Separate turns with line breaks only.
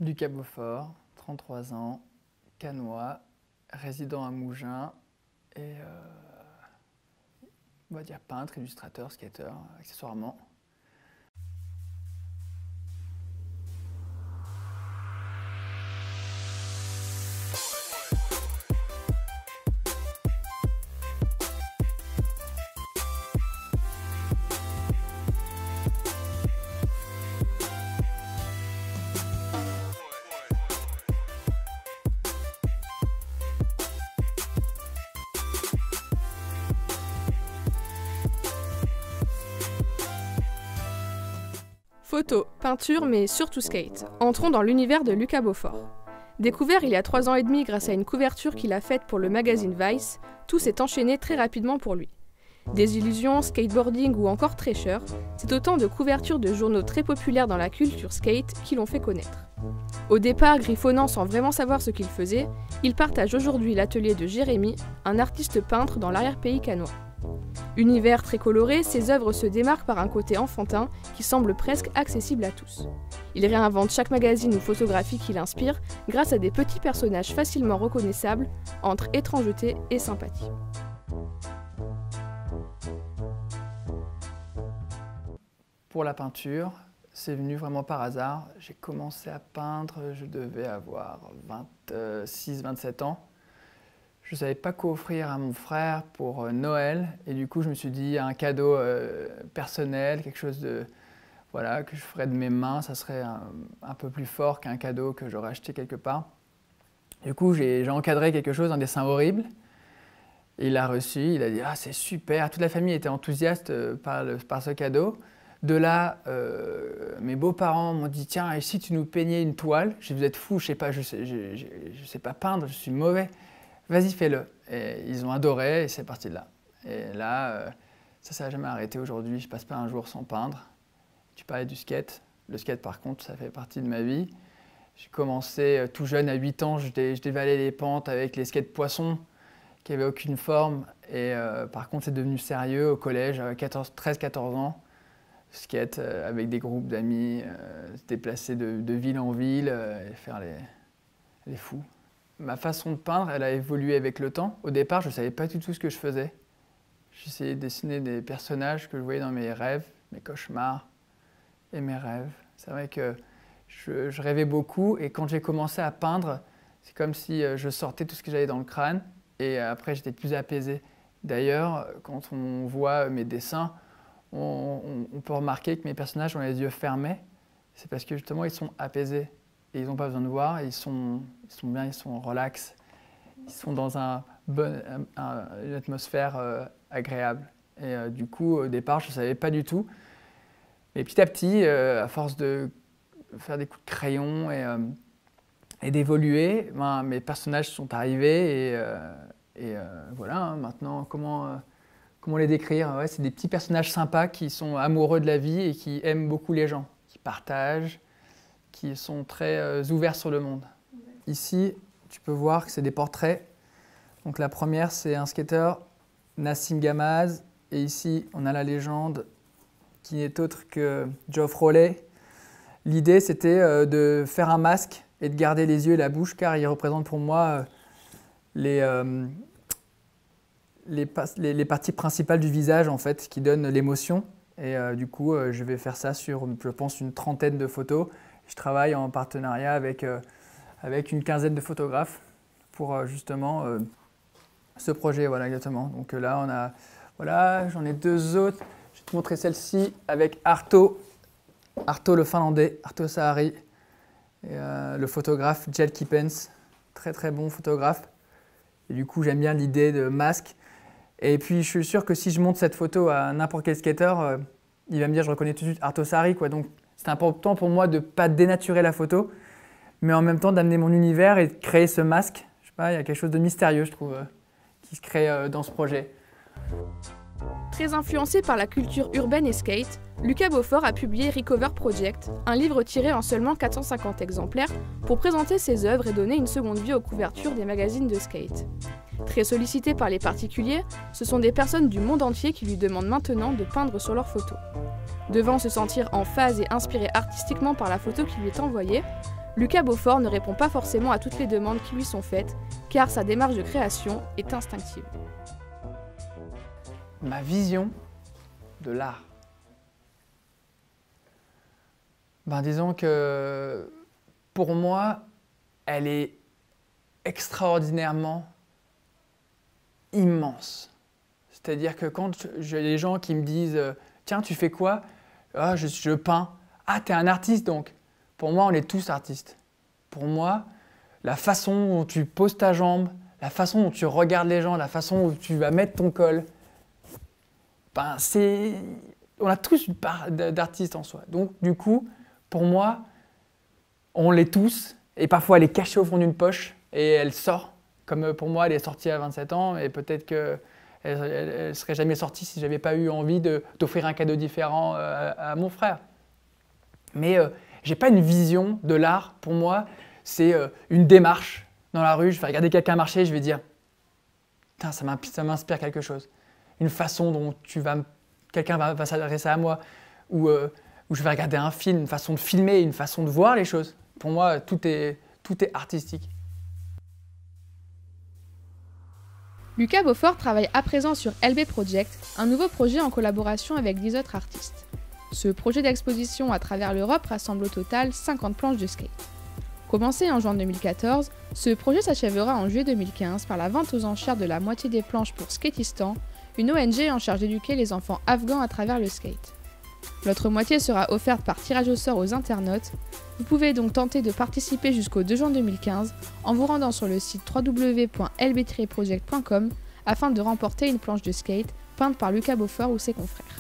Lucas Beaufort, 33 ans, canois, résident à Mougins et on va dire peintre, illustrateur, skateur, accessoirement.
Photo, peinture, mais surtout skate. Entrons dans l'univers de Lucas Beaufort. Découvert il y a 3 ans et demi grâce à une couverture qu'il a faite pour le magazine Vice, tout s'est enchaîné très rapidement pour lui. Désillusion, skateboarding ou encore Treasure, c'est autant de couvertures de journaux très populaires dans la culture skate qui l'ont fait connaître. Au départ, griffonnant sans vraiment savoir ce qu'il faisait, il partage aujourd'hui l'atelier de Jérémy, un artiste peintre dans l'arrière-pays canois. Univers très coloré, ses œuvres se démarquent par un côté enfantin qui semble presque accessible à tous. Il réinvente chaque magazine ou photographie qui l'inspire grâce à des petits personnages facilement reconnaissables entre étrangeté et sympathie.
Pour la peinture, c'est venu vraiment par hasard. J'ai commencé à peindre, je devais avoir 26-27 ans. Je ne savais pas quoi offrir à mon frère pour Noël et du coup je me suis dit un cadeau personnel, quelque chose de, voilà, que je ferais de mes mains, ça serait un peu plus fort qu'un cadeau que j'aurais acheté quelque part. Du coup j'ai encadré quelque chose, un dessin horrible. Et il l'a reçu, il a dit « Ah c'est super !» Toute la famille était enthousiaste par ce cadeau. De là, mes beaux-parents m'ont dit « Tiens, et si tu nous peignais une toile ?» J'ai dit « Vous êtes fous, je sais pas peindre, je suis mauvais. » Vas-y, fais-le. Et ils ont adoré et c'est parti de là. Et là, ça n'a jamais arrêté aujourd'hui. Je ne passe pas un jour sans peindre. Tu parlais du skate. Le skate, par contre, ça fait partie de ma vie. J'ai commencé tout jeune, à 8 ans, je dévalais les pentes avec les skates poissons qui n'avaient aucune forme. Et par contre, c'est devenu sérieux au collège, à 13-14 ans. Skate avec des groupes d'amis, se déplacer de ville en ville et faire les fous. Ma façon de peindre, elle a évolué avec le temps. Au départ, je ne savais pas du tout ce que je faisais. J'essayais de dessiner des personnages que je voyais dans mes rêves, mes cauchemars et mes rêves. C'est vrai que je rêvais beaucoup et quand j'ai commencé à peindre, c'est comme si je sortais tout ce que j'avais dans le crâne et après j'étais plus apaisé. D'ailleurs, quand on voit mes dessins, on peut remarquer que mes personnages ont les yeux fermés. C'est parce que justement ils sont apaisés. Et ils n'ont pas besoin de voir, ils sont bien, ils sont relax, ils sont dans une atmosphère agréable. Et du coup, au départ, je ne savais pas du tout. Mais petit à petit, à force de faire des coups de crayon et d'évoluer, mes personnages sont arrivés et voilà, hein, maintenant, comment les décrire? Ouais, c'est des petits personnages sympas qui sont amoureux de la vie et qui aiment beaucoup les gens, qui partagent, qui sont très ouverts sur le monde. Ici, tu peux voir que c'est des portraits. Donc la première, c'est un skateur, Nassim Gamaz. Et ici, on a la légende qui n'est autre que Geoff Rowley. L'idée, c'était de faire un masque et de garder les yeux et la bouche, car il représente pour moi les parties principales du visage, en fait, qui donnent l'émotion. Et du coup, je vais faire ça sur, je pense, une trentaine de photos. Je travaille en partenariat avec une quinzaine de photographes pour justement ce projet. Voilà, exactement. Donc là, voilà, j'en ai 2 autres. Je vais te montrer celle-ci avec Arto le finlandais, Arto Saari, et le photographe Jel Kippens, très très bon photographe. Et du coup, j'aime bien l'idée de masque. Et puis, je suis sûr que si je montre cette photo à n'importe quel skateur, il va me dire, je reconnais tout de suite Arto Saari, quoi. Donc, c'est important pour moi de ne pas dénaturer la photo, mais en même temps d'amener mon univers et de créer ce masque. Je sais pas, il y a quelque chose de mystérieux, je trouve, qui se crée dans ce projet.
Très influencé par la culture urbaine et skate, Lucas Beaufort a publié Recover Project, un livre tiré en seulement 450 exemplaires pour présenter ses œuvres et donner une seconde vie aux couvertures des magazines de skate. Très sollicité par les particuliers, ce sont des personnes du monde entier qui lui demandent maintenant de peindre sur leurs photos. Devant se sentir en phase et inspiré artistiquement par la photo qui lui est envoyée, Lucas Beaufort ne répond pas forcément à toutes les demandes qui lui sont faites, car sa démarche de création est instinctive.
Ma vision de l'art. Disons que pour moi, elle est extraordinairement immense. C'est-à-dire que quand j'ai des gens qui me disent « Tiens, tu fais quoi ?»« Ah, je peins. »« Ah, t'es un artiste donc ?» Pour moi, on est tous artistes. Pour moi, la façon dont tu poses ta jambe, la façon dont tu regardes les gens, la façon dont tu vas mettre ton col, on a tous une part d'artiste en soi. Donc, du coup, pour moi, on l'est tous. Et parfois, elle est cachée au fond d'une poche et elle sort. Comme pour moi, elle est sortie à 27 ans et peut-être qu'elle ne serait jamais sortie si je n'avais pas eu envie d'offrir un cadeau différent à mon frère. Mais je n'ai pas une vision de l'art. Pour moi, c'est une démarche dans la rue. Je vais regarder quelqu'un marcher, je vais dire « Putain, ça m'inspire quelque chose ». Une façon dont quelqu'un va s'adresser à moi, ou je vais regarder un film, une façon de filmer, une façon de voir les choses. Pour moi, tout est artistique.
Lucas Beaufort travaille à présent sur LB Project, un nouveau projet en collaboration avec 10 autres artistes. Ce projet d'exposition à travers l'Europe rassemble au total 50 planches de skate. Commencé en juin 2014, ce projet s'achèvera en juillet 2015 par la vente aux enchères de la moitié des planches pour Skatistan, une ONG en charge d'éduquer les enfants afghans à travers le skate. L'autre moitié sera offerte par tirage au sort aux internautes. Vous pouvez donc tenter de participer jusqu'au 2 juin 2015 en vous rendant sur le site www.lb-project.com afin de remporter une planche de skate peinte par Lucas Beaufort ou ses confrères.